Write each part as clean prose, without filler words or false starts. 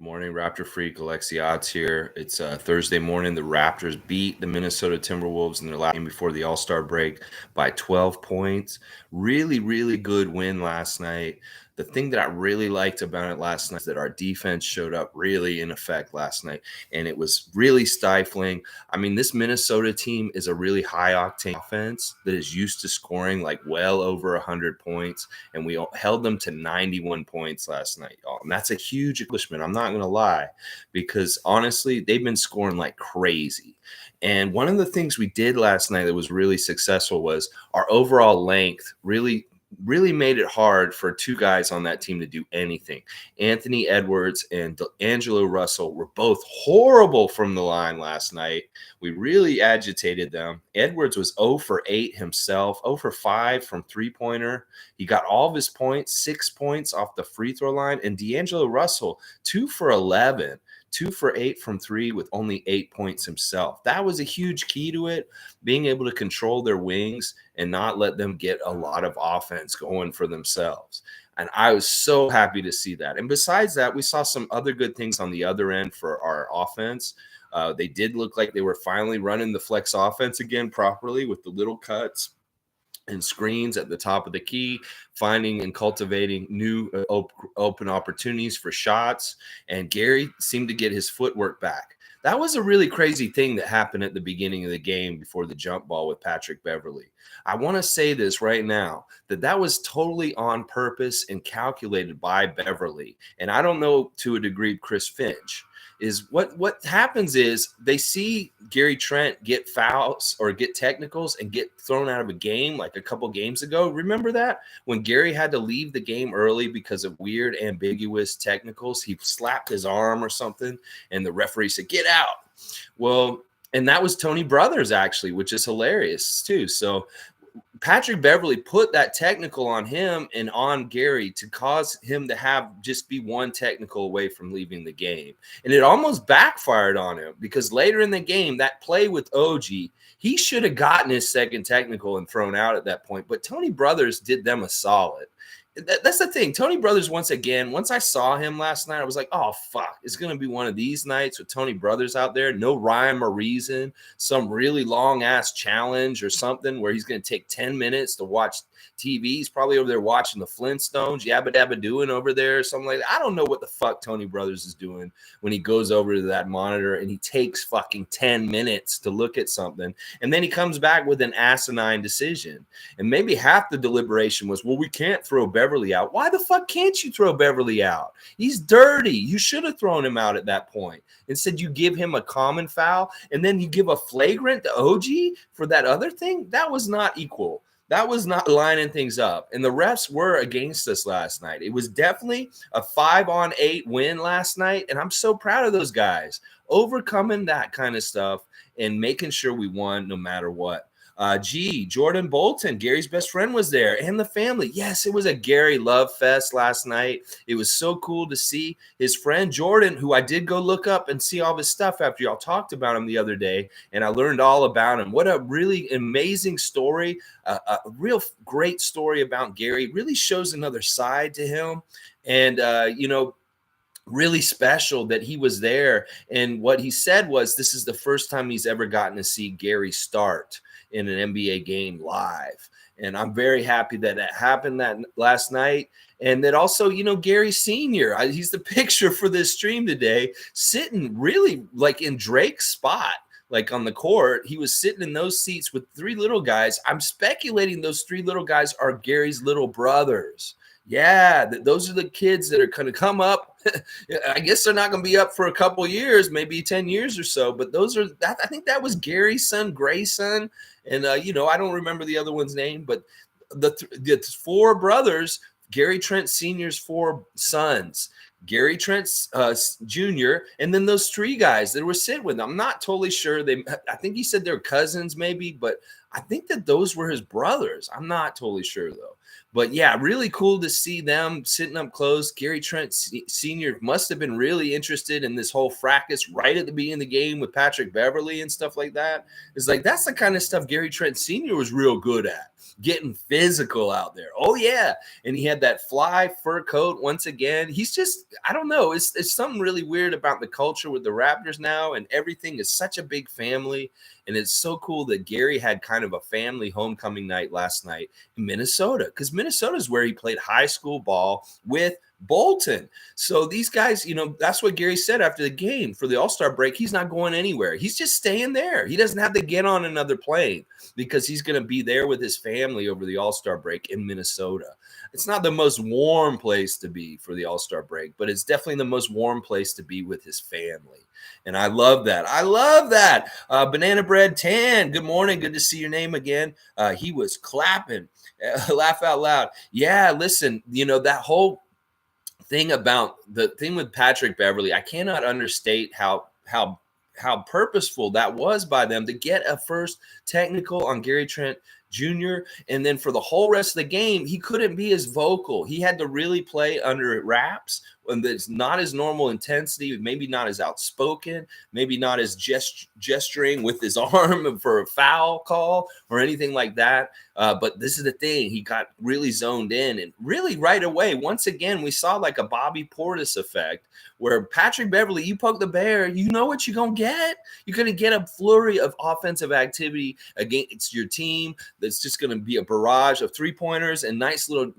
Morning, Raptor Freak. Alexiot's here. It's Thursday morning. The Raptors beat the Minnesota Timberwolves in their last game before the All-Star break by 12 points. Really, really good win last night. The thing that I really liked about it last night is that our defense showed up really in effect last night, and it was really stifling. I mean, this Minnesota team is a really high-octane offense that is used to scoring like well over 100 points, and we held them to 91 points last night, y'all. And that's a huge accomplishment. I'm not going to lie, because honestly, they've been scoring like crazy. And one of the things we did last night that was really successful was our overall length really made it hard for two guys on that team to do anything. Anthony Edwards and D'Angelo Russell were both horrible from the line last night. We really agitated them. Edwards was 0 for 8 himself, 0 for 5 from three-pointer. He got all of his points, 6 points off the free throw line. And D'Angelo Russell, 2 for 11. 2 for 8 from 3 with only 8 points himself. That was a huge key to it, being able to control their wings and not let them get a lot of offense going for themselves. And I was so happy to see that. And besides that, we saw some other good things on the other end for our offense. They did look like they were finally running the flex offense again properly with the little cuts and screens at the top of the key, finding and cultivating new open opportunities for shots. And Gary seemed to get his footwork back. That was a really crazy thing that happened at the beginning of the game before the jump ball with Patrick Beverley. I want to say this right now, that was totally on purpose and calculated by Beverley. And I don't know to a degree Chris Finch. Is what happens is they see Gary Trent get fouls or get technicals and get thrown out of a game like a couple games ago. Remember that? When Gary had to leave the game early because of weird, ambiguous technicals, he slapped his arm or something, and the referee said, "Get out." Well, and that was Tony Brothers, actually, which is hilarious, too. So Patrick Beverley put that technical on him and on Gary to cause him to have just be one technical away from leaving the game. And it almost backfired on him because later in the game, that play with OG, he should have gotten his second technical and thrown out at that point. But Tony Brothers did them a solid. That's the thing. Tony Brothers, once I saw him last night, I was like, oh, fuck. It's going to be one of these nights with Tony Brothers out there. No rhyme or reason. Some really long-ass challenge or something where he's going to take 10 minutes to watch TV. He's probably over there watching the Flintstones, yabba dabba doing over there or something like that. I don't know what the fuck Tony Brothers is doing when he goes over to that monitor and he takes fucking 10 minutes to look at something. And then he comes back with an asinine decision. And maybe half the deliberation was, well, we can't throw Beverley out. Why the fuck can't you throw Beverley out? He's dirty. You should have thrown him out at that point. Instead, you give him a common foul and then you give a flagrant to OG for that other thing. That was not equal. That was not lining things up. And the refs were against us last night. It was definitely a 5-on-8 win last night. And I'm so proud of those guys overcoming that kind of stuff and making sure we won no matter what. Jordan Bolton, Gary's best friend, was there, and the family. Yes, it was a Gary love fest last night. It was so cool to see his friend Jordan, who I did go look up and see all of his stuff after y'all talked about him the other day, and I learned all about him. What a really amazing story, a real great story about Gary. Really shows another side to him, and really special that he was there. And what he said was this is the first time he's ever gotten to see Gary start in an NBA game live. And I'm very happy that that happened that last night. And that also, Gary Sr., he's the picture for this stream today, sitting really like in Drake's spot, like on the court. He was sitting in those seats with 3 little guys. I'm speculating those 3 little guys are Gary's little brothers. Yeah, those are the kids that are going to come up. I guess they're not going to be up for a couple years, maybe 10 years or so. But I think that was Gary's son, Grayson. And, I don't remember the other one's name. But the 4 brothers, Gary Trent Sr.'s 4 sons, Gary Trent Jr., and then those 3 guys that were sitting with him. I'm not totally sure. I think he said they're cousins maybe, but I think that those were his brothers. I'm not totally sure, though. But yeah, really cool to see them sitting up close. Gary Trent Sr. must have been really interested in this whole fracas right at the beginning of the game with Patrick Beverley and stuff like that. It's like that's the kind of stuff Gary Trent Sr. was real good at, getting physical out there. Oh yeah, and he had that fly fur coat once again. He's just, I don't know, it's something really weird about the culture with the Raptors now, and everything is such a big family. And it's so cool that Gary had kind of a family homecoming night last night in Minnesota, because Minnesota is where he played high school ball with Bolton. So these guys, that's what Gary said after the game for the All-Star break. He's not going anywhere. He's just staying there. He doesn't have to get on another plane because he's going to be there with his family over the All-Star break in Minnesota. It's not the most warm place to be for the All-Star break, but it's definitely the most warm place to be with his family. And I love that. I love that. Banana Bread 10, good morning. Good to see your name again. He was clapping. Laugh out loud. Yeah, listen, that whole thing about the thing with Patrick Beverley, I cannot understate how purposeful that was by them to get a first technical on Gary Trent Jr. And then for the whole rest of the game, he couldn't be as vocal. He had to really play under wraps, and it's not his normal intensity, maybe not as outspoken, maybe not as gesturing with his arm for a foul call or anything like that. But this is the thing. He got really zoned in, and really right away, once again, we saw like a Bobby Portis effect where Patrick Beverley, you poke the bear, you know what you're going to get. You're going to get a flurry of offensive activity against your team. That's just going to be a barrage of three-pointers and nice little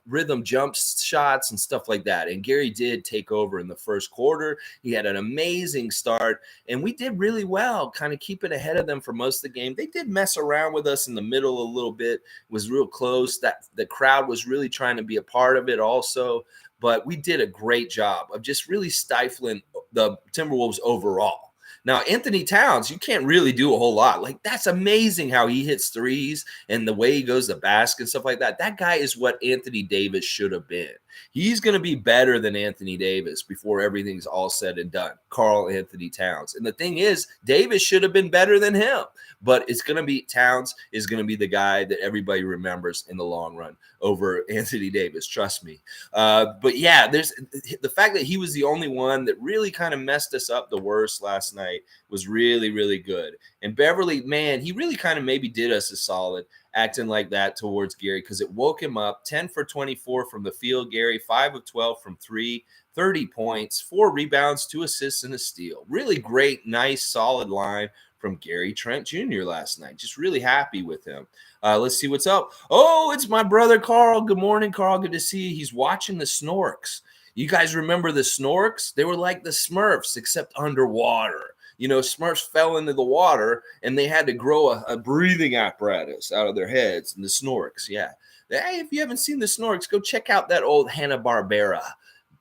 rhythm jump shots and stuff like that. And Gary did take over in the first quarter. He had an amazing start, and we did really well, kind of keep it ahead of them for most of the game. They did mess around with us in the middle a little bit. It was real close. That the crowd was really trying to be a part of it also. But we did a great job of just really stifling the Timberwolves overall. Now, Anthony Towns, you can't really do a whole lot. Like, that's amazing how he hits threes and the way he goes to basket and stuff like that. That guy is what Anthony Davis should have been. He's going to be better than Anthony Davis before everything's all said and done. Karl Anthony Towns. And the thing is, Davis should have been better than him. But it's going to be Towns is going to be the guy that everybody remembers in the long run over Anthony Davis. Trust me. But yeah, there's the fact that he was the only one that really kind of messed us up the worst last night was really, really good. And Beverley, man, he really kind of maybe did us a solid acting like that towards Gary because it woke him up. 10 for 24 from the field, Gary, 5 of 12 from 3, 30 points, 4 rebounds, 2 assists, and a steal. Really great, nice, solid line from Gary Trent Jr. last night. Just really happy with him. Let's see what's up. Oh, it's my brother, Carl. Good morning, Carl. Good to see you. He's watching the Snorks. You guys remember the Snorks? They were like the Smurfs, except underwater. Smurfs fell into the water, and they had to grow a breathing apparatus out of their heads. And the Snorks, yeah. Hey, if you haven't seen the Snorks, go check out that old Hanna-Barbera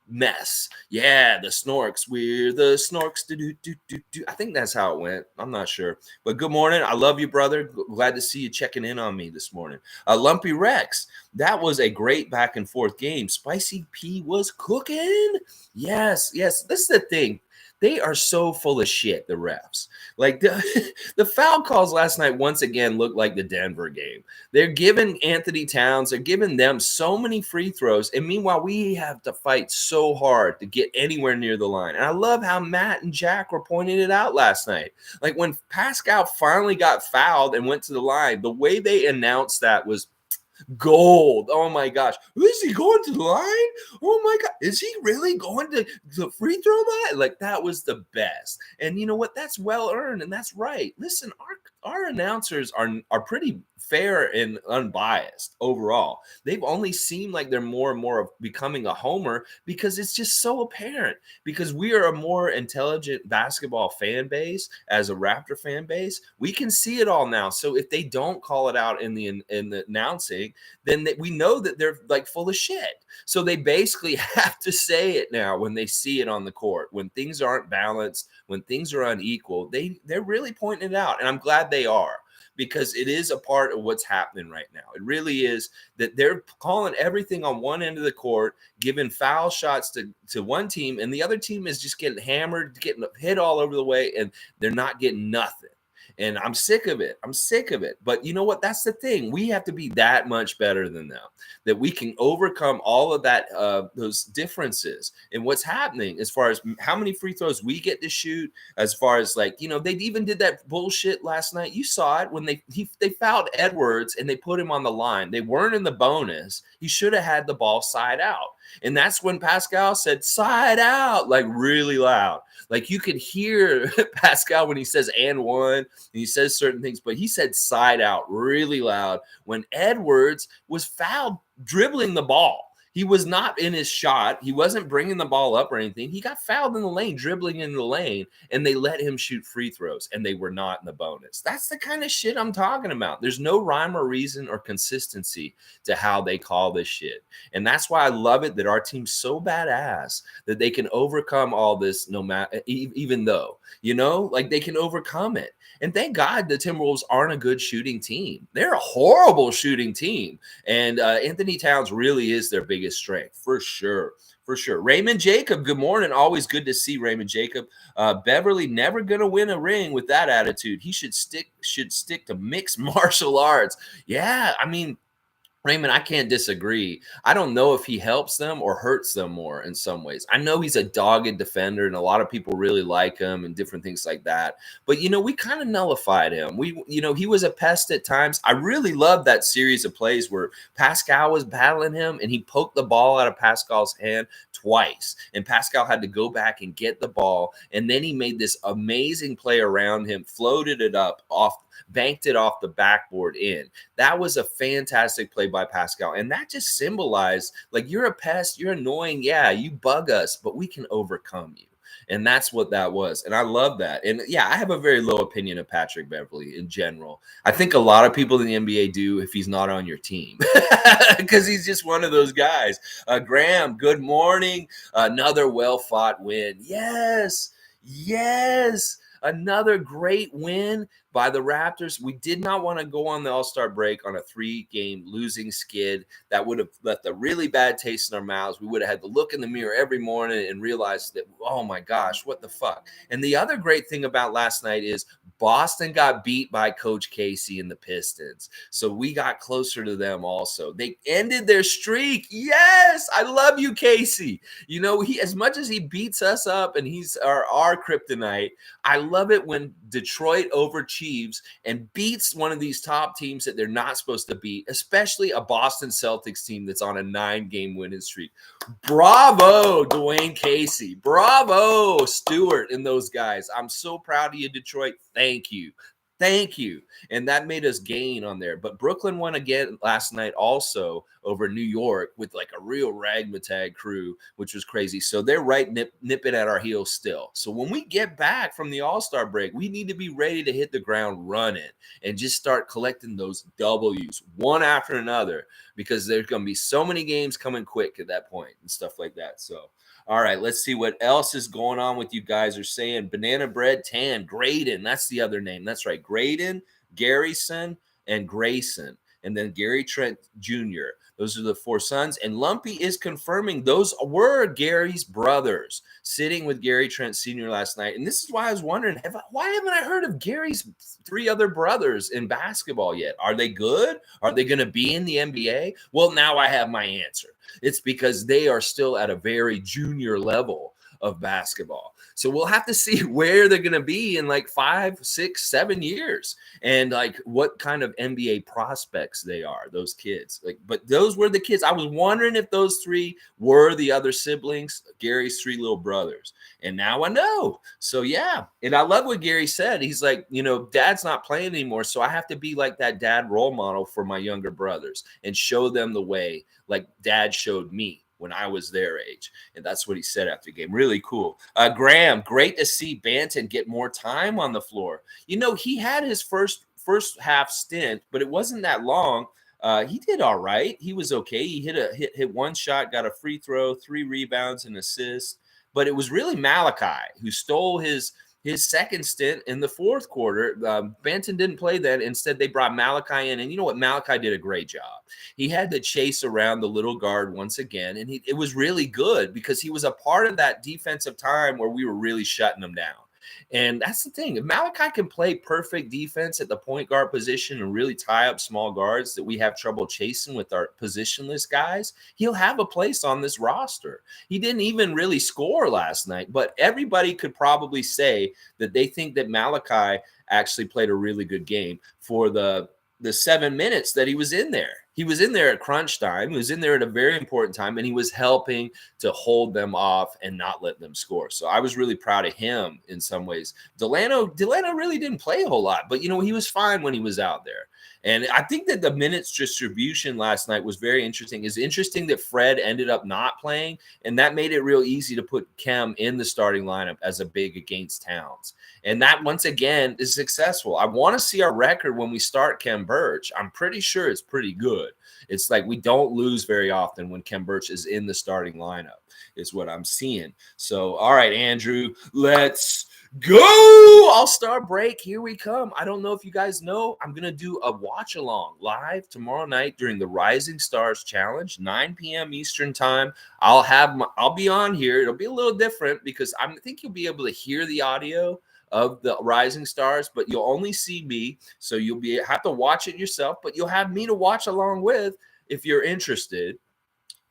mess. Yeah, the Snorks. We're the Snorks. Do. I think that's how it went. I'm not sure. But good morning. I love you, brother. Glad to see you checking in on me this morning. Lumpy Rex. That was a great back and forth game. Spicy P was cooking. Yes. This is the thing. They are so full of shit, the refs. Like the foul calls last night once again looked like the Denver game. They're giving Anthony Towns, they're giving them so many free throws. And meanwhile, we have to fight so hard to get anywhere near the line. And I love how Matt and Jack were pointing it out last night. Like when Pascal finally got fouled and went to the line, the way they announced that was gold. Oh my gosh. Is he going to the line? Oh my God. Is he really going to the free throw line? Like that was the best. And you know what? That's well earned and that's right. Listen, our announcers are pretty fair and unbiased overall. They've only seemed like they're more and more of becoming a homer because it's just so apparent because we are a more intelligent basketball fan base as a Raptor fan base. We can see it all now. So if they don't call it out in the announcing, then we know that they're like full of shit. So they basically have to say it now when they see it on the court, when things aren't balanced, when things are unequal, they're really pointing it out. And I'm glad they are because it is a part of what's happening right now. It really is that they're calling everything on one end of the court, giving foul shots to one team, and the other team is just getting hammered, getting hit all over the way, and they're not getting nothing. And I'm sick of it. I'm sick of it. But you know what? That's the thing. We have to be that much better than them, that we can overcome all of that, those differences in what's happening as far as how many free throws we get to shoot, as far as like, they even did that bullshit last night. You saw it when they fouled Edwards and they put him on the line. They weren't in the bonus. He should have had the ball side out. And that's when Pascal said side out, like really loud. Like you could hear Pascal when he says and one, and he says certain things, but he said side out really loud when Edwards was fouled dribbling the ball. He was not in his shot. He wasn't bringing the ball up or anything. He got fouled in the lane, dribbling in the lane, and they let him shoot free throws, and they were not in the bonus. That's the kind of shit I'm talking about. There's no rhyme or reason or consistency to how they call this shit. And that's why I love it that our team's so badass that they can overcome all this, no matter, even though, like they can overcome it. And thank God the Timberwolves aren't a good shooting team. They're a horrible shooting team. And Anthony Towns really is their biggest strength, for sure. For sure. Raymond Jacob, good morning. Always good to see Raymond Jacob. Beverley never going to win a ring with that attitude. He should stick to mixed martial arts. Yeah, I mean, Raymond, I can't disagree. I don't know if he helps them or hurts them more in some ways. I know he's a dogged defender, and a lot of people really like him and different things like that. But, we kind of nullified him. He was a pest at times. I really love that series of plays where Pascal was battling him, and he poked the ball out of Pascal's hand twice. And Pascal had to go back and get the ball. And then he made this amazing play around him, floated it up banked it off the backboard in. That was a fantastic play by Pascal. And that just symbolized, like, you're a pest, you're annoying. Yeah, you bug us, but we can overcome you. And that's what that was. And I love that. And yeah, I have a very low opinion of Patrick Beverley in general. I think a lot of people in the NBA do if he's not on your team, because he's just one of those guys. Graham, good morning. Another well-fought win. Yes. Another great win by the Raptors. We did not want to go on the All-Star break on a 3-game losing skid. That would have left a really bad taste in our mouths. We would have had to look in the mirror every morning and realize that, oh my gosh, what the fuck? And the other great thing about last night is Boston got beat by Coach Casey and the Pistons. So we got closer to them also. They ended their streak. Yes, I love you, Casey. He, as much as he beats us up and he's our kryptonite, I love it when Detroit overachieves and beats one of these top teams that they're not supposed to beat, especially a Boston Celtics team that's on a 9-game winning streak. Bravo, Dwayne Casey. Bravo, Stewart and those guys. I'm so proud of you, Detroit. Thank you. And that made us gain on there. But Brooklyn won again last night also over New York with like a real ragtag crew, which was crazy. So they're right nipping at our heels still. So when we get back from the All-Star break, we need to be ready to hit the ground running and just start collecting those W's one after another, because there's going to be so many games coming quick at that point and stuff like that. So all right, let's see what else is going on with you guys are saying. Banana Bread Tan, Graydon. That's the other name. That's right. Graydon, Garrison, and Grayson. And then Gary Trent Jr. Those are the 4 sons. And Lumpy is confirming those were Gary's brothers sitting with Gary Trent Sr. last night. And this is why I was wondering, why haven't I heard of Gary's 3 other brothers in basketball yet? Are they good? Are they going to be in the NBA? Well, now I have my answer. It's because they are still at a very junior level of basketball. So we'll have to see where they're going to be in like 5, 6, 7 years, and like what kind of NBA prospects they are, those kids. But those were the kids. I was wondering if those 3 were the other siblings, Gary's 3 little brothers. And now I know. So yeah. And I love what Gary said. He's like, dad's not playing anymore. So I have to be like that dad role model for my younger brothers and show them the way like dad showed me when I was their age. And that's what he said after the game. Really cool. Graham, great to see Banton get more time on the floor. He had his first half stint, but it wasn't that long. He did all right. He was okay. He hit one shot, got a free throw, 3 rebounds and assist. But it was really Malachi who stole his second stint in the fourth quarter. Banton didn't play then. Instead, they brought Malachi in. And you know what? Malachi did a great job. He had to chase around the little guard once again. And it was really good because he was a part of that defensive time where we were really shutting them down. And that's the thing. If Malachi can play perfect defense at the point guard position and really tie up small guards that we have trouble chasing with our positionless guys, he'll have a place on this roster. He didn't even really score last night, but everybody could probably say that they think that Malachi actually played a really good game for the 7 minutes that he was in there. He was in there at crunch time. He was in there at a very important time, and he was helping to hold them off and not let them score. So I was really proud of him in some ways. Delano really didn't play a whole lot, but, he was fine when he was out there. And I think that the minutes distribution last night was very interesting. It's interesting that Fred ended up not playing, and that made it real easy to put Kem in the starting lineup as a big against Towns. And that, once again, is successful. I want to see our record when we start Kem Birch. I'm pretty sure it's pretty good. It's like we don't lose very often when Kem Birch is in the starting lineup, is what I'm seeing. So, all right, Andrew, let's go. All-Star break. Here we come. I don't know if you guys know, I'm going to do a watch-along live tomorrow night during the Rising Stars Challenge, 9 p.m. Eastern time. I'll be on here. It'll be a little different because I think you'll be able to hear the audio of the Rising Stars, but you'll only see me, so you'll have to watch it yourself, but you'll have me to watch along with if you're interested.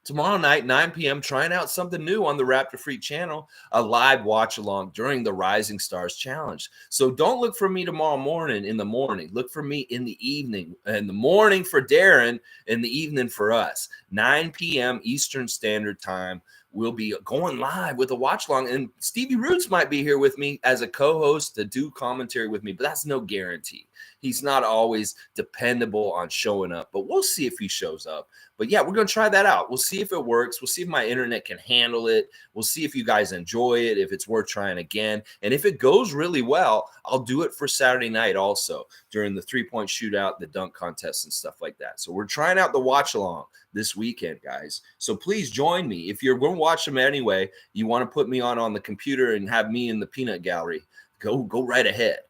Tomorrow night, 9 p.m., trying out something new on the Raptor Freak channel, a live watch along during the Rising Stars Challenge. So don't look for me tomorrow morning in the morning. Look for me in the evening. In the morning for Darren, in the evening for us. 9 p.m. Eastern Standard Time. We'll be going live with a watch along, and Stevie Roots might be here with me as a co-host to do commentary with me, but that's no guarantee. He's not always dependable on showing up, but we'll see if he shows up. But yeah, we're going to try that out. We'll see if it works. We'll see if my internet can handle it. We'll see if you guys enjoy it, if it's worth trying again. And if it goes really well, I'll do it for Saturday night also during the three-point shootout, the dunk contest, and stuff like that. So we're trying out the watch along this weekend, guys. So please join me. If you're going to watch them anyway, you want to put me on the computer and have me in the peanut gallery, go right ahead.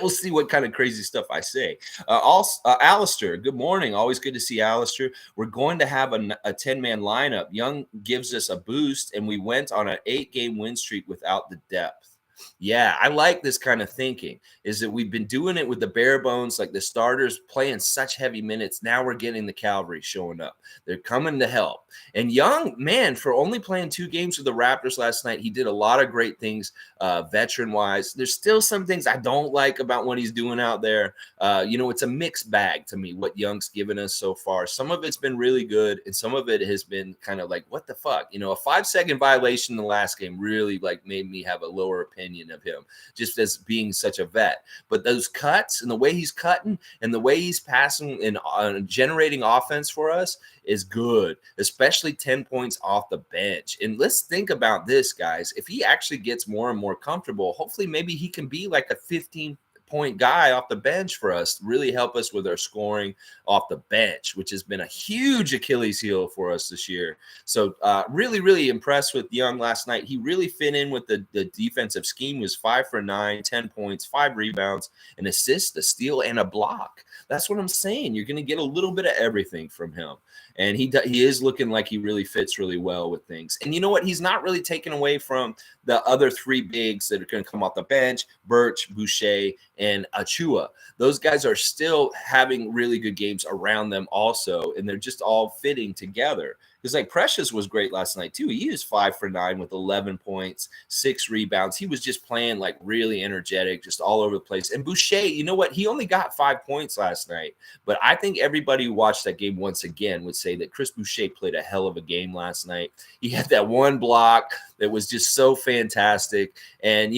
We'll see what kind of crazy stuff I say. Alistair, good morning. Always good to see Alistair. We're going to have a 10-man lineup. Young gives us a boost, and we went on an 8-game win streak without the depth. Yeah, I like this kind of thinking, is that we've been doing it with the bare bones, like the starters playing such heavy minutes. Now we're getting the cavalry showing up. They're coming to help. And Young, man, for only playing 2 games with the Raptors last night, he did a lot of great things veteran-wise. There's still some things I don't like about what he's doing out there. It's a mixed bag to me, what Young's given us so far. Some of it's been really good, and some of it has been kind of like, what the fuck? A 5-second violation in the last game really made me have a lower opinion of him, just as being such a vet. But those cuts and the way he's cutting and the way he's passing and generating offense for us is good, especially 10 points off the bench. And let's think about this, guys. If he actually gets more and more comfortable, hopefully maybe he can be like a 15-point guy off the bench for us, really help us with our scoring off the bench, which has been a huge Achilles heel for us this year. So really, really impressed with Young last night. He really fit in with the defensive scheme. He was 5 for 9, 10 points, 5 rebounds, an assist, a steal, and a block. That's what I'm saying. You're going to get a little bit of everything from him. And he is looking like he really fits really well with things. And you know what? He's not really taken away from the other 3 bigs that are going to come off the bench, Birch, Boucher, and Achua. Those guys are still having really good games around them also, and they're just all fitting together. Because Precious was great last night too. He was 5 for 9 with 11 points, 6 rebounds. He was just playing really energetic, just all over the place. And Boucher, you know what? He only got 5 points last night. But I think everybody who watched that game once again would say that Chris Boucher played a hell of a game last night. He had that one block that was just so fantastic. And,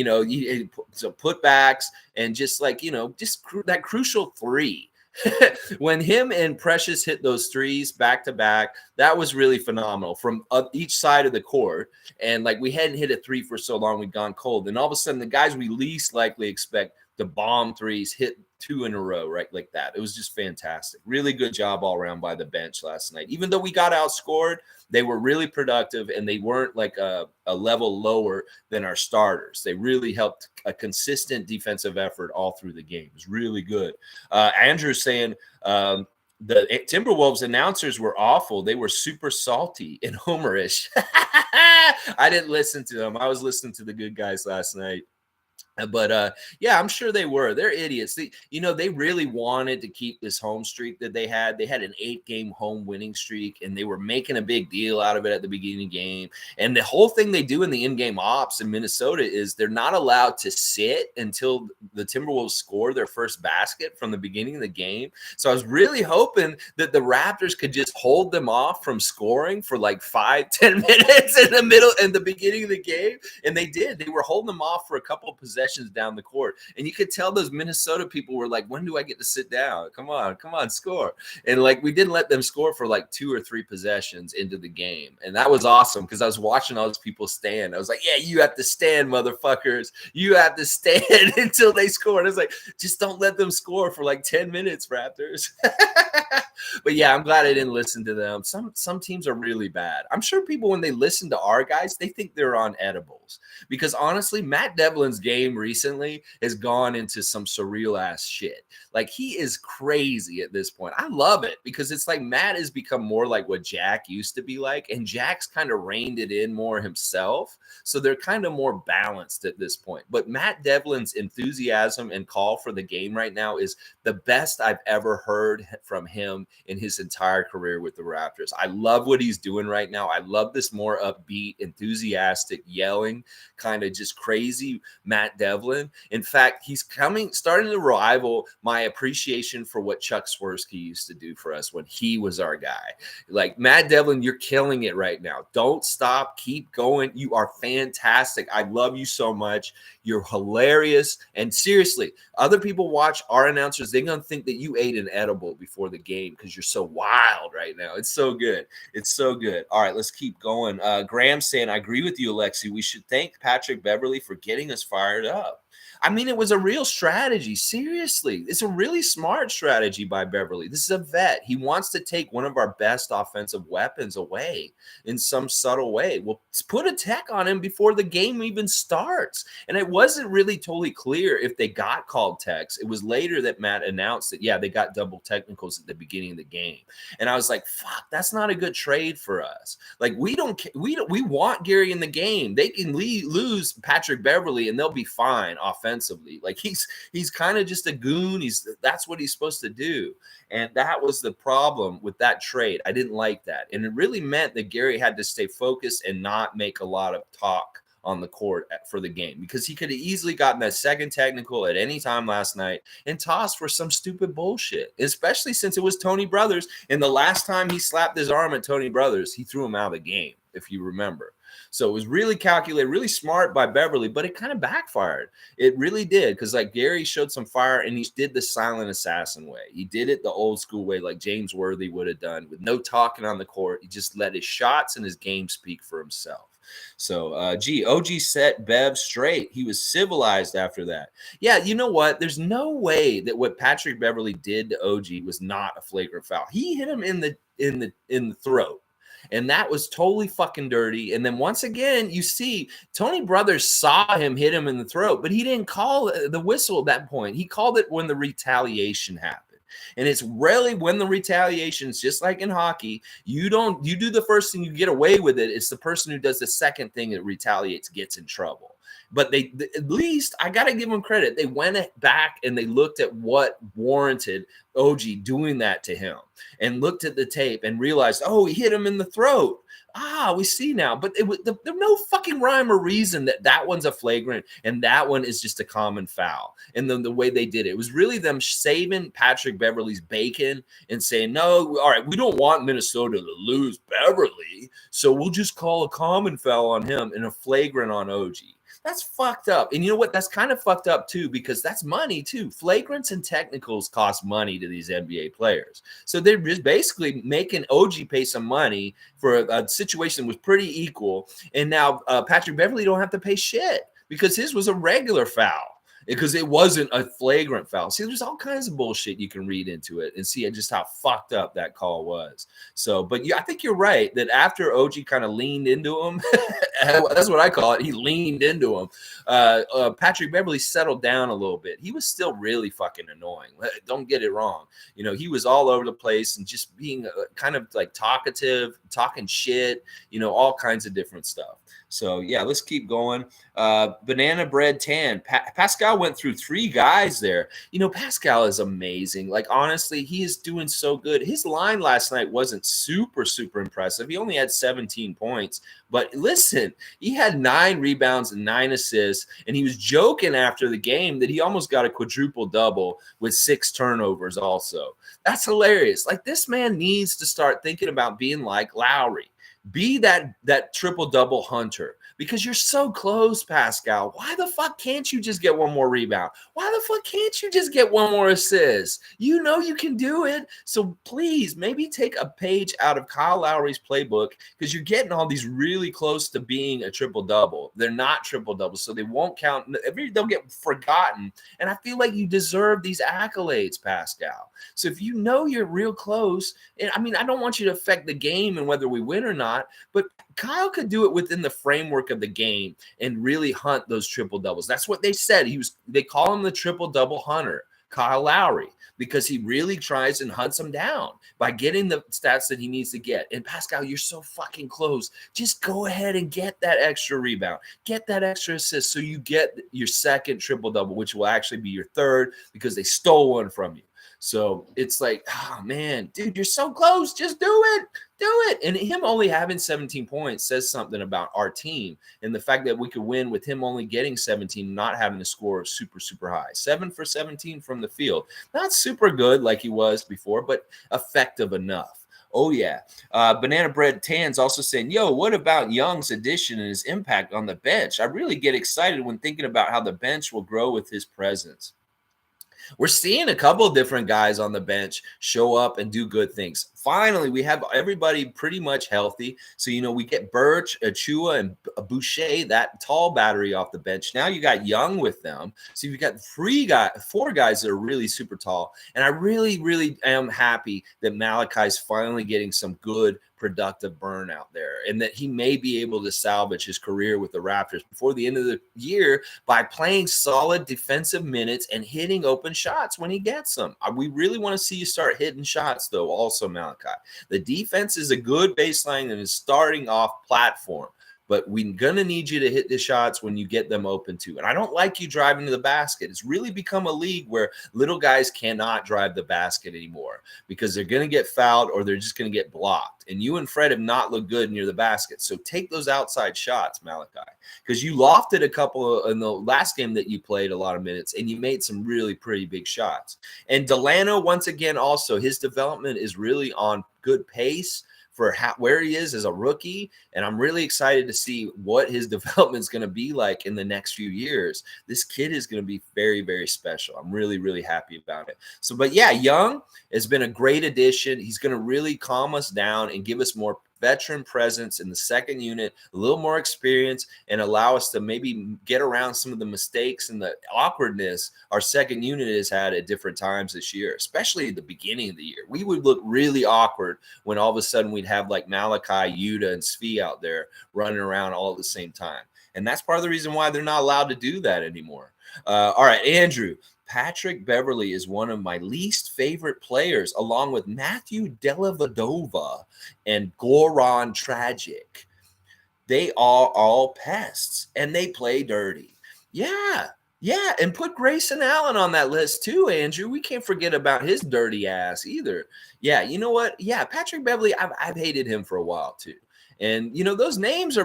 so putbacks and just that crucial 3. When him and Precious hit those threes back to back, that was really phenomenal from each side of the court. And we hadn't hit a 3 for so long, we'd gone cold. And all of a sudden, the guys we least likely expect to bomb threes hit 2 in a row, right? Like that. It was just fantastic. Really good job all around by the bench last night. Even though we got outscored, they were really productive, and they weren't a level lower than our starters. They really helped a consistent defensive effort all through the game. It was really good. Andrew's saying the Timberwolves announcers were awful. They were super salty and homerish. I didn't listen to them. I was listening to the good guys last night. But yeah, I'm sure they were. They're idiots. They really wanted to keep this home streak that they had. They had an 8-game home winning streak, and they were making a big deal out of it at the beginning of the game. And the whole thing they do in the in-game ops in Minnesota is they're not allowed to sit until the Timberwolves score their first basket from the beginning of the game. So I was really hoping that the Raptors could just hold them off from scoring for like 5-10 minutes in the beginning of the game. And they did. They were holding them off for a couple of possessions down the court. And you could tell those Minnesota people were like, when do I get to sit down? Come on, score. And like, we didn't let them score for like 2 or 3 possessions into the game. And that was awesome because I was watching all those people stand. I was like, yeah, you have to stand, motherfuckers. You have to stand until they score. And I was like, just don't let them score for like 10 minutes, Raptors. But yeah, I'm glad I didn't listen to them. Some teams are really bad. I'm sure people, when they listen to our guys, they think they're on edibles. Because honestly, Matt Devlin's game recently has gone into some surreal ass shit. Like, he is crazy at this point. I love it because it's like Matt has become more like what Jack used to be like, and Jack's kind of reined it in more himself. So they're kind of more balanced at this point. But Matt Devlin's enthusiasm and call for the game right now is the best I've ever heard from him in his entire career with the Raptors. I love what he's doing right now. I love this more upbeat, enthusiastic, yelling, kind of just crazy Matt Devlin. In fact, he's starting to rival my appreciation for what Chuck Swirsky used to do for us when he was our guy. Like, Matt Devlin, you're killing it right now. Don't stop. Keep going. You are fantastic. I love you so much. You're hilarious. And seriously, other people watch our announcers, they're going to think that you ate an edible before the game because you're so wild right now. It's so good. It's so good. All right, let's keep going. Graham saying, I agree with you, Alexi. We should thank Patrick Beverley for getting us fired up. I mean, it was a real strategy. Seriously, it's a really smart strategy by Beverley. This is a vet. He wants to take one of our best offensive weapons away in some subtle way. Well, put a tech on him before the game even starts. And it wasn't really totally clear if they got called techs. It was later that Matt announced that, yeah, they got double technicals at the beginning of the game. And I was like, fuck, that's not a good trade for us. Like, we want Gary in the game. They can lose Patrick Beverley and they'll be fine offensively. Like, he's kind of just a goon. That's what he's supposed to do. And that was the problem with that trade. I didn't like that. And it really meant that Gary had to stay focused and not make a lot of talk on the court for the game, because he could have easily gotten that second technical at any time last night and tossed for some stupid bullshit, especially since it was Tony Brothers. And the last time he slapped his arm at Tony Brothers, he threw him out of the game, if you remember. So it was really calculated, really smart by Beverley, but it kind of backfired. It really did, because like Gary showed some fire and he did the silent assassin way. He did it the old school way, like James Worthy would have done, with no talking on the court. He just let his shots and his game speak for himself. So, OG set Bev straight. He was civilized after that. Yeah, you know what? There's no way that what Patrick Beverley did to OG was not a flagrant foul. He hit him in the throat. And that was totally fucking dirty. And then once again, you see Tony Brothers saw him hit him in the throat, but he didn't call the whistle at that point. He called it when the retaliation happened. And it's really when the retaliation is just like in hockey, you do the first thing, you get away with it. It's the person who does the second thing that retaliates gets in trouble. But at least I got to give them credit. They went back and they looked at what warranted OG doing that to him and looked at the tape and realized, oh, he hit him in the throat. We see now. But there was no fucking rhyme or reason that one's a flagrant and that one is just a common foul. And then the way they did it was really them saving Patrick Beverley's bacon and saying, no, all right, we don't want Minnesota to lose Beverley, so we'll just call a common foul on him and a flagrant on OG. That's fucked up. And you know what? That's kind of fucked up too, because that's money too. Flagrants and technicals cost money to these NBA players. So they're just basically making OG pay some money for a situation that was pretty equal. And now Patrick Beverley don't have to pay shit because his was a regular foul, because it wasn't a flagrant foul. See, there's all kinds of bullshit you can read into it and see just how fucked up that call was. So, but yeah, I think you're right that after OG kind of leaned into him, that's what I call it. He leaned into him. Patrick Beverley settled down a little bit. He was still really fucking annoying. Don't get it wrong. You know, he was all over the place and just being kind of like talkative, talking shit, you know, all kinds of different stuff. So, yeah, let's keep going. Banana Bread Tan. Pascal went through 3 guys there. Pascal is amazing. Like, honestly, he is doing so good. His line last night wasn't super, super impressive. He only had 17 points. But listen, he had 9 rebounds and 9 assists, and he was joking after the game that he almost got a quadruple double with 6 turnovers also. That's hilarious. Like, this man needs to start thinking about being like Lowry. Be that triple-double hunter because you're so close, Pascal. Why the fuck can't you just get one more rebound? Why the fuck can't you just get one more assist? You know you can do it. So please, maybe take a page out of Kyle Lowry's playbook because you're getting all these really close to being a triple-double. They're not triple-doubles, so they won't count. They'll get forgotten. And I feel like you deserve these accolades, Pascal. So if you know you're real close, and I mean, I don't want you to affect the game and whether we win or not, but Kyle could do it within the framework of the game and really hunt those triple doubles. That's what they said. They call him the triple double hunter, Kyle Lowry, because he really tries and hunts them down by getting the stats that he needs to get. And Pascal, you're so fucking close. Just go ahead and get that extra rebound, get that extra assist, so you get your second triple double, which will actually be your third because they stole one from you. So it's like, oh man, dude, you're so close. Just do it. Do it. And him only having 17 points says something about our team and the fact that we could win with him only getting 17, not having a score super, super high. 7 for 17 from the field. Not super good like he was before, but effective enough. Oh, yeah. Banana Bread Tan's also saying, yo, what about Young's addition and his impact on the bench? I really get excited when thinking about how the bench will grow with his presence. We're seeing a couple of different guys on the bench show up and do good things. Finally, we have everybody pretty much healthy. So, we get Birch, Achua, and Boucher, that tall battery off the bench. Now you got Young with them. So you've got 4 guys that are really super tall. And I really, really am happy that Malachi's finally getting some good productive burnout there and that he may be able to salvage his career with the Raptors before the end of the year by playing solid defensive minutes and hitting open shots when he gets them. We really want to see you start hitting shots, though, also, Malachi. The defense is a good baseline and is starting off platform. But we're going to need you to hit the shots when you get them open too. And I don't like you driving to the basket. It's really become a league where little guys cannot drive the basket anymore because they're going to get fouled or they're just going to get blocked. And you and Fred have not looked good near the basket. So take those outside shots, Malachi, because you lofted a couple in the last game that you played a lot of minutes and you made some really pretty big shots. And Delano, once again, also his development is really on good pace for where he is as a rookie. And I'm really excited to see what his development is going to be like in the next few years. This kid is going to be very, very special. I'm really, really happy about it. So, but yeah, Young has been a great addition. He's going to really calm us down and give us more veteran presence in the second unit, a little more experience, and allow us to maybe get around some of the mistakes and the awkwardness our second unit has had at different times this year, especially at the beginning of the year. We would look really awkward when all of a sudden we'd have like Malachi, Yuta, and Svi out there running around all at the same time. And that's part of the reason why they're not allowed to do that anymore. All right, Andrew. Patrick Beverley is one of my least favorite players, along with Matthew Dellavedova and Goran Dragic. They are all pests, and they play dirty. Yeah, and put Grayson Allen on that list too, Andrew. We can't forget about his dirty ass either. Yeah, you know what? Yeah, Patrick Beverley, I've hated him for a while too. And, those names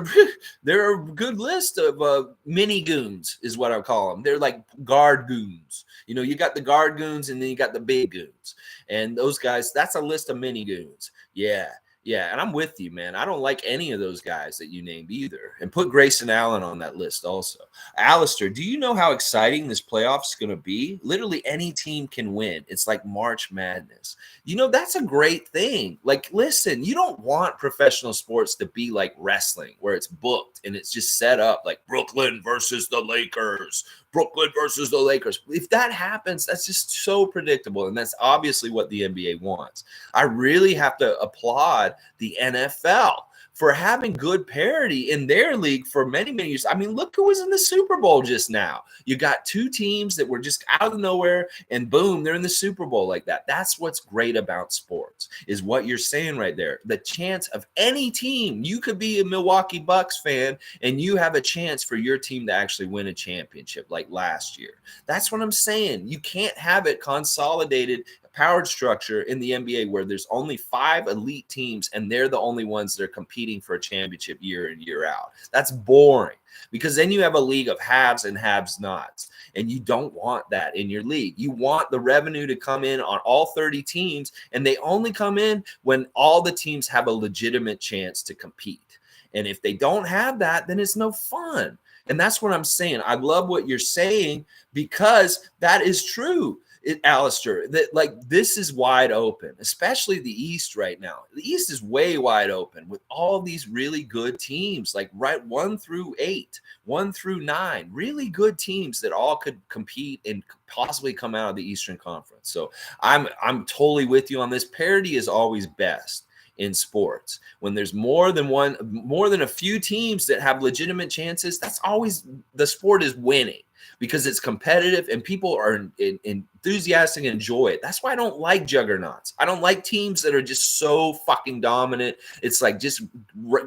they're a good list of mini goons is what I call them. They're like guard goons. You got the guard goons and then you got the big goons. And those guys, that's a list of mini goons. Yeah. And I'm with you, man. I don't like any of those guys that you named either. And put Grayson Allen on that list also. Alistair, do you know how exciting this playoff is going to be? Literally any team can win. It's like March Madness. That's a great thing. Like, listen, you don't want professional sports to be like wrestling where it's booked and it's just set up like Brooklyn versus the Lakers. Brooklyn versus the Lakers. If that happens, that's just so predictable. And that's obviously what the NBA wants. I really have to applaud the NFL for having good parity in their league for many, many years. I mean, look who was in the Super Bowl just now. You got two teams that were just out of nowhere, and boom, they're in the Super Bowl like that. That's what's great about sports, is what you're saying right there. The chance of any team, you could be a Milwaukee Bucks fan, and you have a chance for your team to actually win a championship like last year. That's what I'm saying. You can't have it consolidated powered structure in the NBA where there's only 5 elite teams and they're the only ones that are competing for a championship year in, year out. That's boring, because then you have a league of haves and haves nots, and you don't want that in your league. You want the revenue to come in on all 30 teams, and they only come in when all the teams have a legitimate chance to compete. And if they don't have that, then it's no fun. And that's what I'm saying. I love what you're saying, because that is true. Alistair, that like this is wide open, especially the East right now. The East is way wide open with all these really good teams, like right 1 through 8, 1 through 9, really good teams that all could compete and possibly come out of the Eastern Conference. So I'm totally with you on this. Parity is always best in sports. When there's more than a few teams that have legitimate chances, that's always, the sport is winning, because it's competitive and people are enthusiastic and enjoy it. That's why I don't like juggernauts. I don't like teams that are just so fucking dominant. It's like, just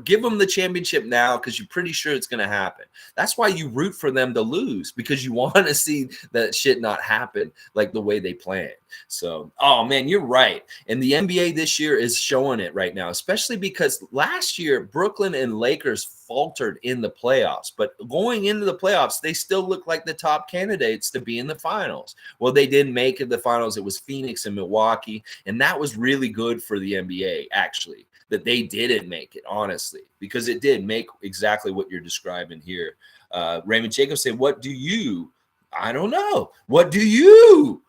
give them the championship now, because you're pretty sure it's going to happen. That's why you root for them to lose, because you want to see that shit not happen like the way they plan. So, oh man, you're right. And the NBA this year is showing it right now, especially because last year Brooklyn and Lakers faltered in the playoffs, but going into the playoffs, they still look like the top candidates to be in the finals. Well, they didn't make it the finals. It was Phoenix and Milwaukee, and that was really good for the NBA, actually, that they didn't make it, honestly, because it did make exactly what you're describing here. Raymond Jacobs said, I don't know. What do you?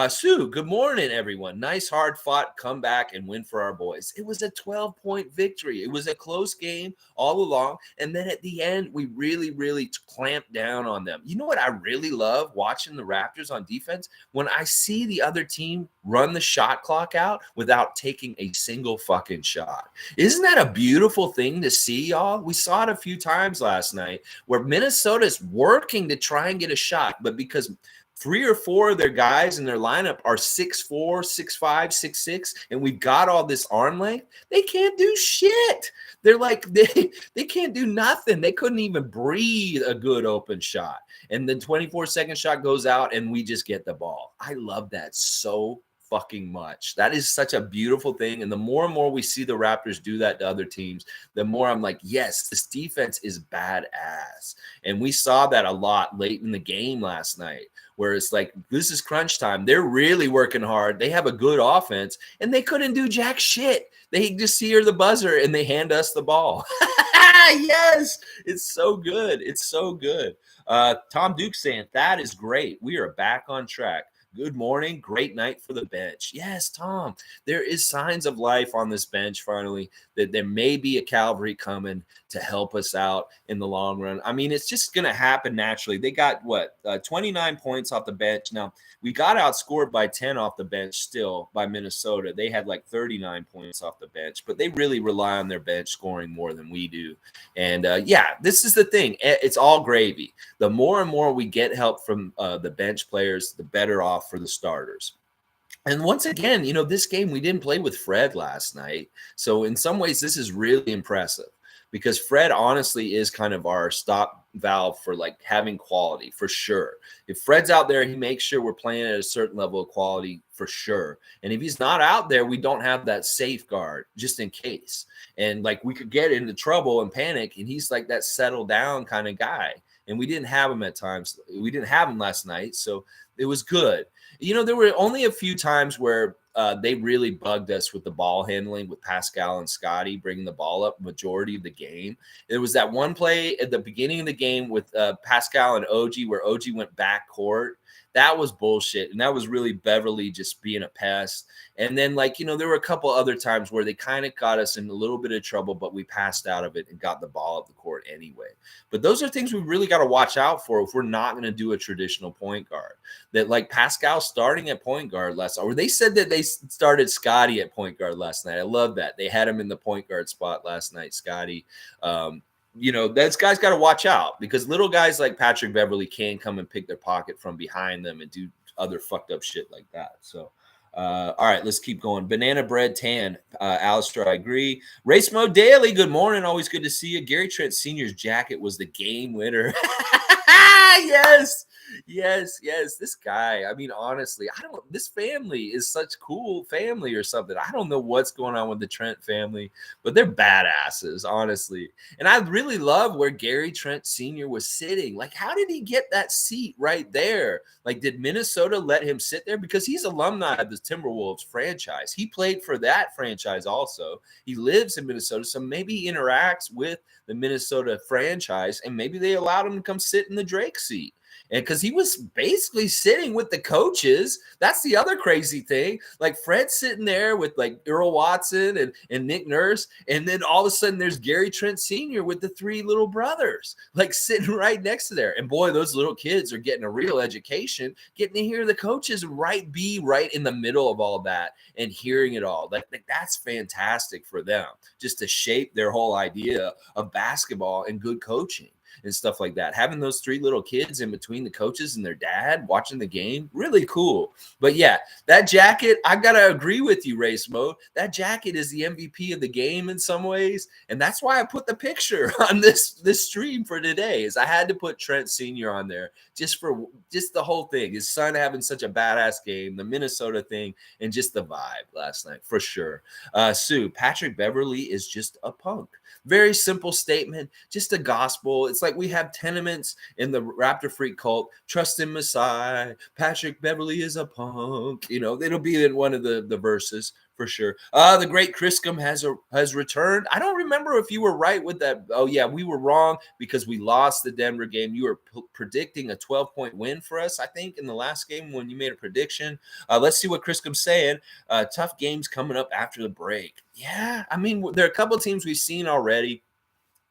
Sue, good morning, everyone. Nice, hard-fought comeback and win for our boys. It was a 12-point victory. It was a close game all along, and then at the end, we really, really clamped down on them. You know what I really love watching the Raptors on defense? When I see the other team run the shot clock out without taking a single fucking shot. Isn't that a beautiful thing to see, y'all? We saw it a few times last night where Minnesota's working to try and get a shot, but because 3 or 4 of their guys in their lineup are 6'4", 6'5", 6'6", and we've got all this arm length, they can't do shit. They're like, they can't do nothing. They couldn't even breathe a good open shot. And the 24-second shot goes out, and we just get the ball. I love that so fucking much. That is such a beautiful thing. And the more and more we see the Raptors do that to other teams, the more I'm like, yes, this defense is badass. And we saw that a lot late in the game last night, where it's like, this is crunch time. They're really working hard. They have a good offense, and they couldn't do jack shit. They just hear the buzzer, and they hand us the ball. Yes, it's so good. It's so good. Tom Duke saying, that is great. We are back on track. Good morning. Great night for the bench. Yes, Tom, there is signs of life on this bench finally, that there may be a cavalry coming to help us out in the long run. I mean, it's just going to happen naturally. They got 29 points off the bench. Now, we got outscored by 10 off the bench still by Minnesota. They had like 39 points off the bench, but they really rely on their bench scoring more than we do. And yeah, this is the thing. It's all gravy. The more and more we get help from the bench players, the better off for the starters. And once again, you know, this game, we didn't play with Fred last night. So in some ways, this is really impressive, because Fred honestly is kind of our stop valve for like having quality for sure. If Fred's out there, he makes sure we're playing at a certain level of quality for sure. And if he's not out there, we don't have that safeguard just in case. And like we could get into trouble and panic, and he's like that settle down kind of guy. And we didn't have him at times. We didn't have him last night. So it was good. You know, there were only a few times where they really bugged us with the ball handling with Pascal and Scotty bringing the ball up majority of the game. There was that one play at the beginning of the game with Pascal and OG where OG went back court. That was bullshit. And that was really Beverley just being a pest. And then, like, you know, there were a couple other times where they kind of got us in a little bit of trouble, but we passed out of it and got the ball up the court anyway. But those are things we really got to watch out for if we're not going to do a traditional point guard. That, like, Pascal starting at point guard last hour. They said that they started Scotty at point guard last night. I love that. They had him in the point guard spot last night, Scotty. That guy's got to watch out because little guys like Patrick Beverley can come and pick their pocket from behind them and do other fucked up shit like that. So, all right, let's keep going. Banana Bread Tan, Alistair, I agree. Race Mode Daily, good morning. Always good to see you. Gary Trent Sr.'s jacket was the game winner. Yes. This guy, I mean, honestly, this family is such cool family or something. I don't know what's going on with the Trent family, but they're badasses, honestly. And I really love where Gary Trent Sr. was sitting. Like, how did he get that seat right there? Like, did Minnesota let him sit there? Because he's alumni of the Timberwolves franchise. He played for that franchise also. He lives in Minnesota, so maybe he interacts with the Minnesota franchise, and maybe they allowed him to come sit in the Drake seat. And because he was basically sitting with the coaches. That's the other crazy thing. Like Fred's sitting there with like Earl Watson and Nick Nurse. And then all of a sudden there's Gary Trent Sr. with the three little brothers, like sitting right next to there. And boy, those little kids are getting a real education, getting to hear the coaches be right in the middle of all that and hearing it all. Like that's fantastic for them just to shape their whole idea of basketball and good coaching and stuff like that. Having those three little kids in between the coaches and their dad watching the game, really cool. But yeah, that jacket, I gotta agree with you, Race Mode. That jacket is the MVP of the game in some ways, and that's why I put the picture on this stream for today. Is I had to put Trent Sr. on there just the whole thing. His son having such a badass game, the Minnesota thing, and just the vibe last night for sure. Sue, Patrick Beverley is just a punk. Very simple statement, just a gospel. It's like we have tenements in the Raptor Freak cult. Trust in Messiah. Patrick Beverley is a punk. It'll be in one of the verses for sure. The great Criscom has returned. I don't remember if you were right with that. Oh, yeah, we were wrong because we lost the Denver game. You were predicting a 12-point win for us, I think, in the last game when you made a prediction. Let's see what Criscom's saying. Tough games coming up after the break. Yeah, I mean, there are a couple of teams we've seen already.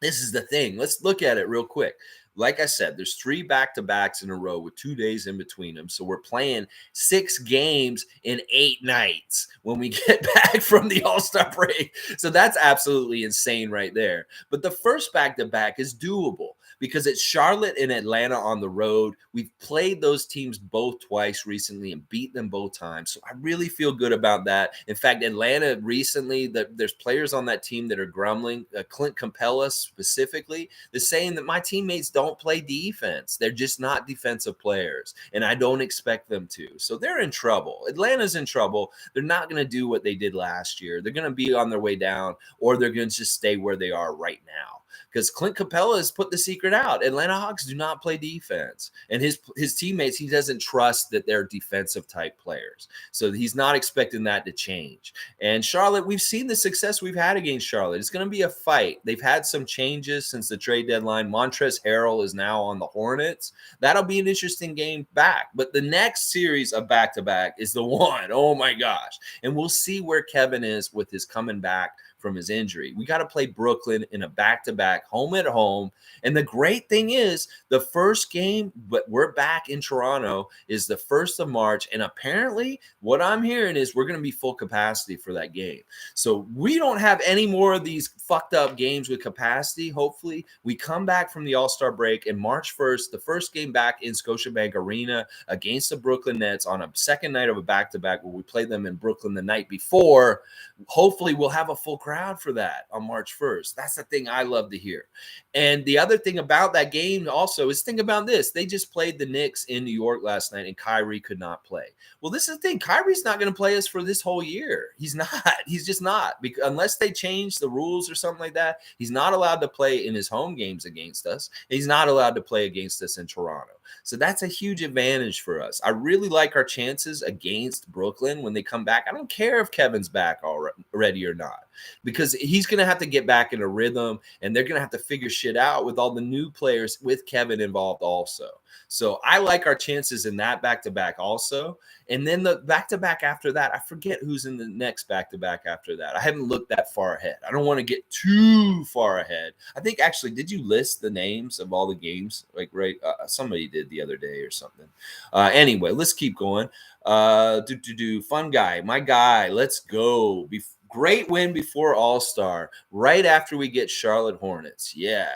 This is the thing. Let's look at it real quick. Like I said, there's 3 back-to-backs in a row with 2 days in between them. So we're playing 6 games in 8 nights when we get back from the All-Star break. So that's absolutely insane right there. But the first back-to-back is doable because it's Charlotte and Atlanta on the road. We've played those teams both twice recently and beat them both times. So I really feel good about that. In fact, Atlanta recently, there's players on that team that are grumbling. Clint Capella specifically is saying that my teammates don't play defense. They're just not defensive players, and I don't expect them to. So they're in trouble. Atlanta's in trouble. They're not going to do what they did last year. They're going to be on their way down, or they're going to just stay where they are right now. Because Clint Capella has put the secret out. Atlanta Hawks do not play defense. And his teammates, he doesn't trust that they're defensive type players. So he's not expecting that to change. And Charlotte, we've seen the success we've had against Charlotte. It's going to be a fight. They've had some changes since the trade deadline. Montrezl Harrell is now on the Hornets. That'll be an interesting game back. But the next series of back-to-back is the one. Oh, my gosh. And we'll see where Kevin is with his coming back from his injury. We got to play Brooklyn in a back-to-back, home at home. And the great thing is the first game, but we're back in Toronto, is the 1st of March. And apparently what I'm hearing is we're going to be full capacity for that game. So we don't have any more of these fucked up games with capacity. Hopefully we come back from the All-Star break and March 1st, the first game back in Scotiabank Arena against the Brooklyn Nets on a second night of a back-to-back where we played them in Brooklyn the night before. Hopefully we'll have a full crowd for that on March 1st. That's the thing I love to hear. And the other thing about that game also is think about this. They just played the Knicks in New York last night and Kyrie could not play. Well, this is the thing. Kyrie's not going to play us for this whole year. He's not. He's just not. Because unless they change the rules or something like that, he's not allowed to play in his home games against us. He's not allowed to play against us in Toronto. So that's a huge advantage for us. I really like our chances against Brooklyn when they come back. I don't care if Kevin's back already or not. because he's going to have to get back in a rhythm, and they're going to have to figure shit out with all the new players with Kevin involved also. So I like our chances in that back-to-back also. And then the back-to-back after that, I forget who's in the next back-to-back after that. I haven't looked that far ahead. I don't want to get too far ahead. I think actually, did you list the names of all the games? Like, right, somebody did the other day or something. Anyway, let's keep going. Fun guy, my guy. Let's go. Great win before All-Star, right after we get Charlotte Hornets. Yeah.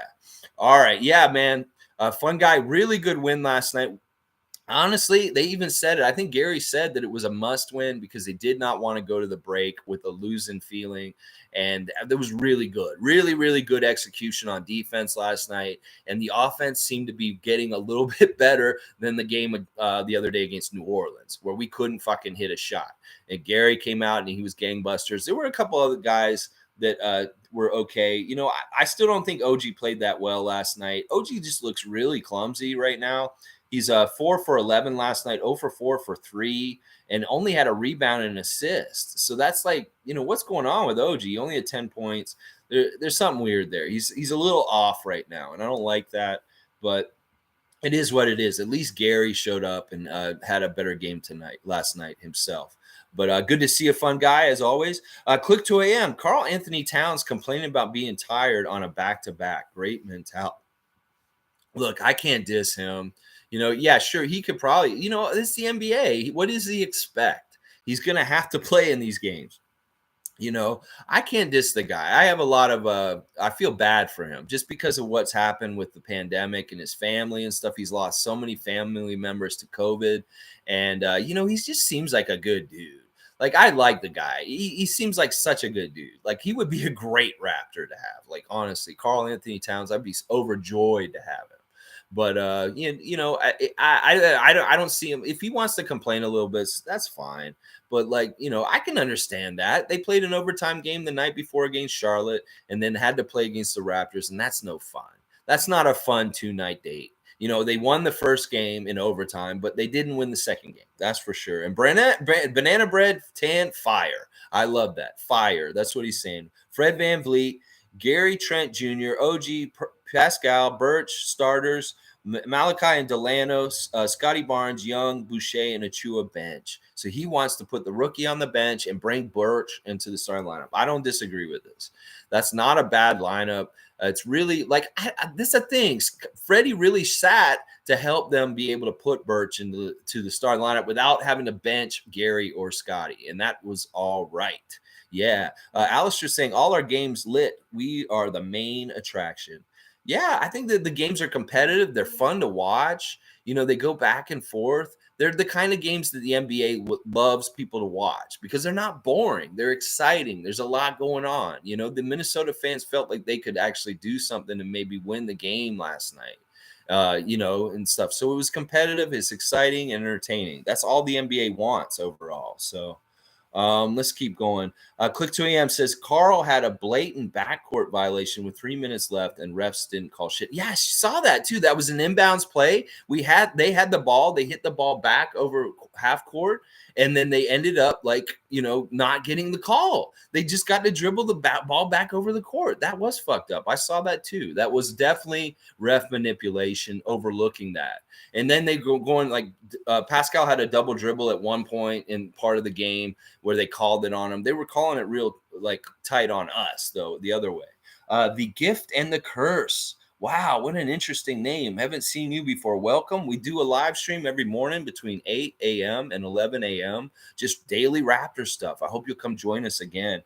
All right. Yeah, man. Fun guy. Really good win last night. Honestly, they even said it. I think Gary said that it was a must win because they did not want to go to the break with a losing feeling. And that was really good. Really, really good execution on defense last night. And the offense seemed to be getting a little bit better than the game the other day against New Orleans, where we couldn't fucking hit a shot. And Gary came out and he was gangbusters. There were a couple other guys that were okay. You know, I still don't think OG played that well last night. OG just looks really clumsy right now. He's 4 for 11 last night, 0 for 4 for 3, and only had a rebound and an assist. So that's like, you know, what's going on with OG? He only had 10 points. There's something weird there. He's a little off right now, and I don't like that, but it is what it is. At least Gary showed up and had a better game last night himself. But good to see a fun guy as always. Click 2 a.m. Karl Anthony Towns complaining about being tired on a back-to-back. Great mentality. Look, I can't diss him. You know, yeah, sure, he could probably, you know, it's the NBA. What does he expect? He's going to have to play in these games. You know, I can't diss the guy. I have a lot of, I feel bad for him just because of what's happened with the pandemic and his family and stuff. He's lost so many family members to COVID. And, you know, he just seems like a good dude. Like, I like the guy. He seems like such a good dude. Like, he would be a great Raptor to have. Like, honestly, Karl Anthony Towns, I'd be overjoyed to have him. But you know, I don't see him. If he wants to complain a little bit, that's fine. But like, you know, I can understand that. They played an overtime game the night before against Charlotte, and then had to play against the Raptors, and that's no fun. That's not a fun 2-night date. You know, they won the first game in overtime, but they didn't win the second game. That's for sure. And Banana Bread Tan, fire. I love that. Fire. That's what he's saying. Fred VanVleet, Gary Trent Jr., OG Pascal, Birch, starters, Malachi and Delano, Scotty Barnes, Young, Boucher, and Achua bench. So he wants to put the rookie on the bench and bring Birch into the starting lineup. I don't disagree with this. That's not a bad lineup. It's really like this is a thing. Freddie really sat to help them be able to put Birch into the starting lineup without having to bench Gary or Scotty, and that was all right. Yeah. Alistair saying all our games lit. We are the main attraction. Yeah, I think that the games are competitive. They're fun to watch. You know, they go back and forth. They're the kind of games that the NBA loves people to watch because they're not boring. They're exciting. There's a lot going on. You know, the Minnesota fans felt like they could actually do something and maybe win the game last night, you know, and stuff. So it was competitive. It's exciting and entertaining. That's all the NBA wants overall. So let's keep going. Click 2 a.m. says Karl had a blatant backcourt violation with 3 minutes left, and refs didn't call shit. Yeah, I saw that too. That was an inbounds play. They had the ball. They hit the ball back over half court, and then they ended up like, you know, not getting the call. They just got to dribble the ball back over the court. That was fucked up. I saw that too. That was definitely ref manipulation, overlooking that. And then they going like Pascal had a double dribble at one point in part of the game where they called it on him. They were calling it real like tight on us though, the other way. The Gift and the Curse. Wow, what an interesting name. Haven't seen you before. Welcome. We do a live stream every morning between 8 a.m. and 11 a.m. Just daily Raptor stuff. I hope you'll come join us again.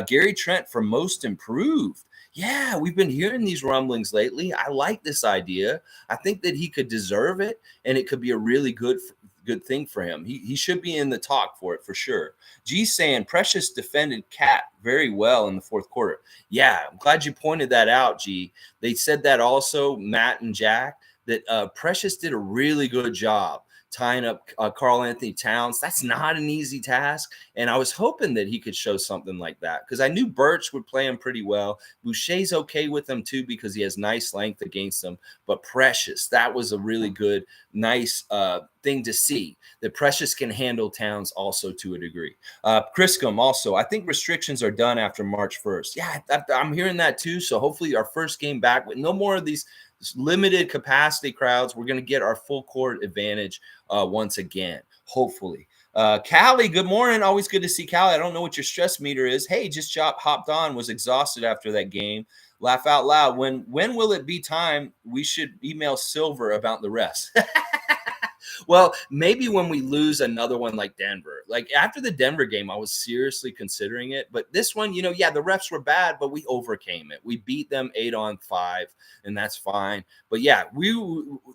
Gary Trent for Most Improved. Yeah, we've been hearing these rumblings lately. I like this idea. I think that he could deserve it, and it could be a really good thing for him. He should be in the talk for it for sure. G saying Precious defended Cat very well in the fourth quarter. Yeah, I'm glad you pointed that out, G. They said that also, Matt and Jack, that Precious did a really good job tying up Karl Anthony Towns. That's not an easy task. And I was hoping that he could show something like that because I knew Birch would play him pretty well. Boucher's okay with him too because he has nice length against him. But Precious, that was a really good, nice thing to see, that Precious can handle Towns also to a degree. Criscom also, I think restrictions are done after March 1st. Yeah, I'm hearing that too. So hopefully our first game back with no more of these limited capacity crowds. We're going to get our full court advantage once again, hopefully. Callie, good morning. Always good to see Callie. I don't know what your stress meter is. Hey, just hopped on, was exhausted after that game. Laugh out loud. When will it be time? We should email Silver about the rest. Well, maybe when we lose another one like Denver. Like after the Denver game, I was seriously considering it. But this one, yeah, the refs were bad, but we overcame it. We beat them 8-on-5, and that's fine. But yeah, we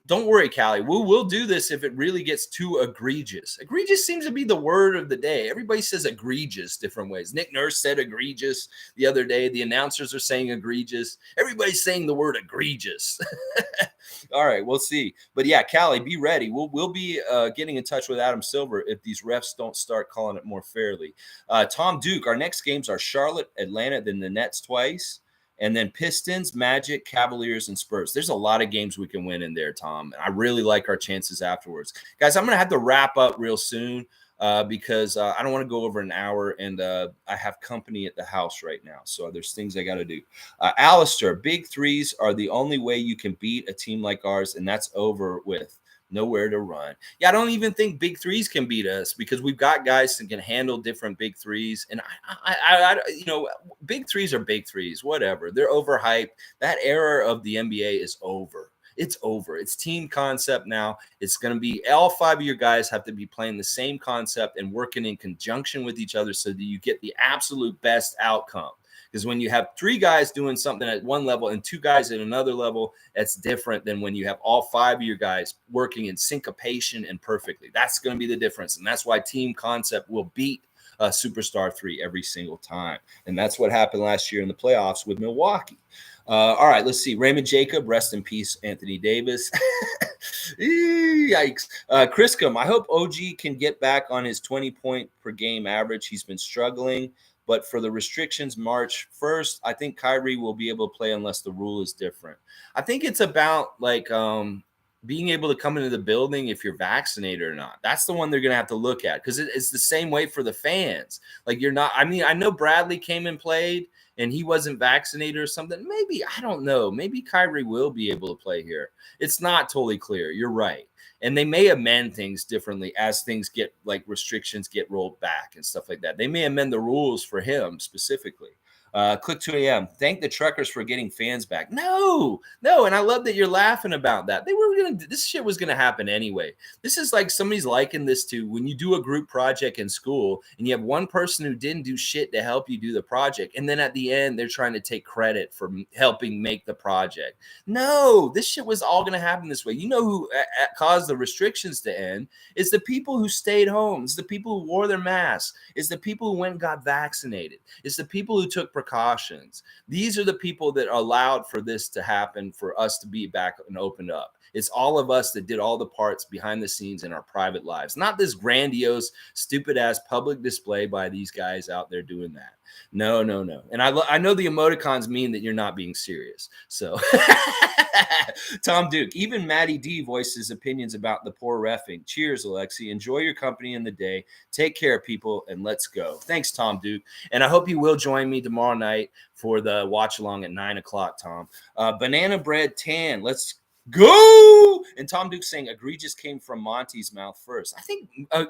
don't worry, Callie. We'll do this if it really gets too egregious. Egregious seems to be the word of the day. Everybody says egregious different ways. Nick Nurse said egregious the other day. The announcers are saying egregious. Everybody's saying the word egregious. All right, we'll see. But yeah, Callie, be ready. We'll be getting in touch with Adam Silver if these refs don't start calling it more fairly. Tom Duke, our next games are Charlotte, Atlanta, then the Nets twice, and then Pistons, Magic, Cavaliers, and Spurs. There's a lot of games we can win in there, Tom. I really like our chances afterwards. Guys, I'm going to have to wrap up real soon. Because I don't want to go over an hour, and I have company at the house right now. So there's things I got to do. Alistair, big threes are the only way you can beat a team like ours, and that's over with. Nowhere to run. Yeah, I don't even think big threes can beat us because we've got guys that can handle different big threes. And big threes are big threes, whatever. They're overhyped. That era of the NBA is over. It's over. It's team concept now. It's going to be all 5 of your guys have to be playing the same concept and working in conjunction with each other so that you get the absolute best outcome. Because when you have 3 guys doing something at one level and 2 guys at another level, that's different than when you have all 5 of your guys working in syncopation and perfectly. That's going to be the difference. And that's why team concept will beat Superstar 3 every single time. And that's what happened last year in the playoffs with Milwaukee. All right, let's see. Raymond Jacob, rest in peace, Anthony Davis. Yikes. Criscom, I hope OG can get back on his 20-point per game average. He's been struggling. But for the restrictions March 1st, I think Kyrie will be able to play unless the rule is different. I think it's about being able to come into the building if you're vaccinated or not. That's the one they're going to have to look at because it's the same way for the fans. Like you're not – I mean, I know Bradley came and played and he wasn't vaccinated or something. Maybe – I don't know. Maybe Kyrie will be able to play here. It's not totally clear. You're right. And they may amend things differently as things get like restrictions get rolled back and stuff like that. They may amend the rules for him specifically. Click 2 a.m. Thank the truckers for getting fans back. No. And I love that you're laughing about that. This shit was going to happen anyway. This is like somebody's liking this to when you do a group project in school and you have one person who didn't do shit to help you do the project. And then at the end, they're trying to take credit for helping make the project. No, this shit was all going to happen this way. You know who caused the restrictions to end? It's the people who stayed home. It's the people who wore their masks. It's the people who went and got vaccinated. It's the people who took precautions. These are the people that allowed for this to happen, for us to be back and opened up. It's all of us that did all the parts behind the scenes in our private lives, not this grandiose, stupid ass public display by these guys out there doing that. No. And I know the emoticons mean that you're not being serious. So Tom Duke, even Matty D voices opinions about the poor reffing. Cheers, Alexi. Enjoy your company in the day. Take care, people, and let's go. Thanks, Tom Duke. And I hope you will join me tomorrow night for the watch along at 9:00, Tom. Banana bread tan. Let's go. And Tom Duke saying egregious came from Monty's mouth first. I think I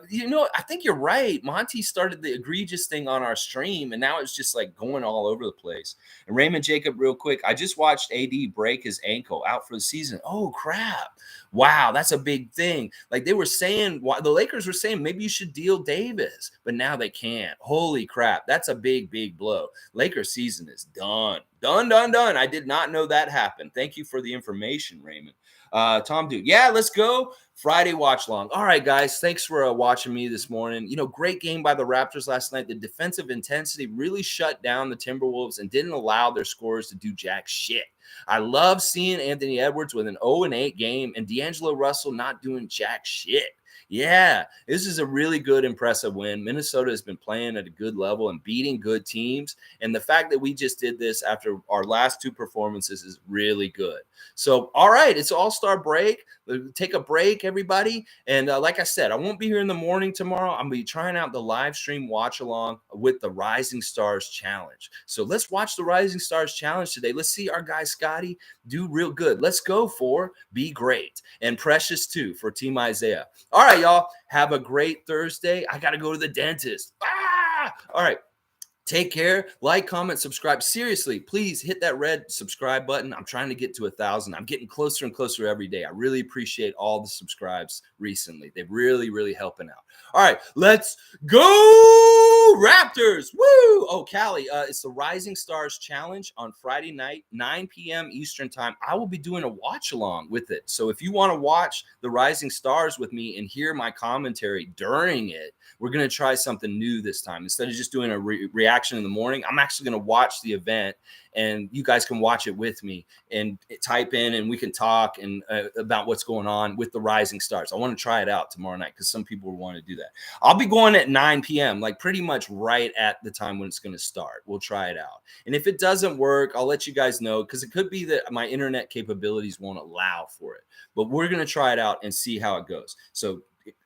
think you're right. Monty started the egregious thing on our stream, and now it's just like going all over the place. And Raymond Jacob, real quick, I just watched AD break his ankle out for the season. Oh crap. Wow, that's a big thing. Like they were saying, the Lakers were saying maybe you should deal Davis, but now they can't. Holy crap. That's a big blow. Lakers season is done. Done. I did not know that happened. Thank you for the information, Raymond. Tom Duke. Yeah, let's go. Friday watch long. All right, guys. Thanks for watching me this morning. Great game by the Raptors last night. The defensive intensity really shut down the Timberwolves and didn't allow their scorers to do jack shit. I love seeing Anthony Edwards with an 0-8 game and D'Angelo Russell not doing jack shit. Yeah, this is a really good, impressive win. Minnesota has been playing at a good level and beating good teams. And the fact that we just did this after our last two performances is really good. So, all right, it's All-Star break. Take a break, everybody. And like I said, I won't be here in the morning tomorrow. I'm going to be trying out the live stream watch along with the Rising Stars Challenge. So let's watch the Rising Stars Challenge today. Let's see our guy Scotty do real good. Let's go for Be Great. And Precious, too, for Team Isaiah. All right, y'all. Have a great Thursday. I got to go to the dentist. All right. Take care. Like, comment, subscribe. Seriously, please hit that red subscribe button. I'm trying to get to 1,000. I'm getting closer and closer every day. I really appreciate all the subscribes recently. They're really, really helping out. All right, let's go Raptors. Woo! Oh, Callie, it's the Rising Stars Challenge on Friday night, 9 p.m. Eastern time. I will be doing a watch along with it. So if you want to watch the Rising Stars with me and hear my commentary during it, we're going to try something new this time. Instead of just doing a reaction in the morning, I'm actually going to watch the event, and you guys can watch it with me and type in, and we can talk and about what's going on with the Rising Stars. I want to try it out tomorrow night because some people want to do that. I'll be going at 9 p.m., like pretty much right at the time when it's going to start. We'll try it out. And if it doesn't work, I'll let you guys know, because it could be that my internet capabilities won't allow for it. But we're going to try it out and see how it goes. So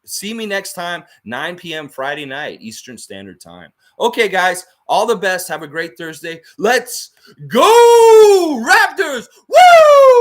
see me next time, 9 p.m. Friday night, Eastern Standard Time. Okay, guys, all the best. Have a great Thursday. Let's go Raptors! Woo!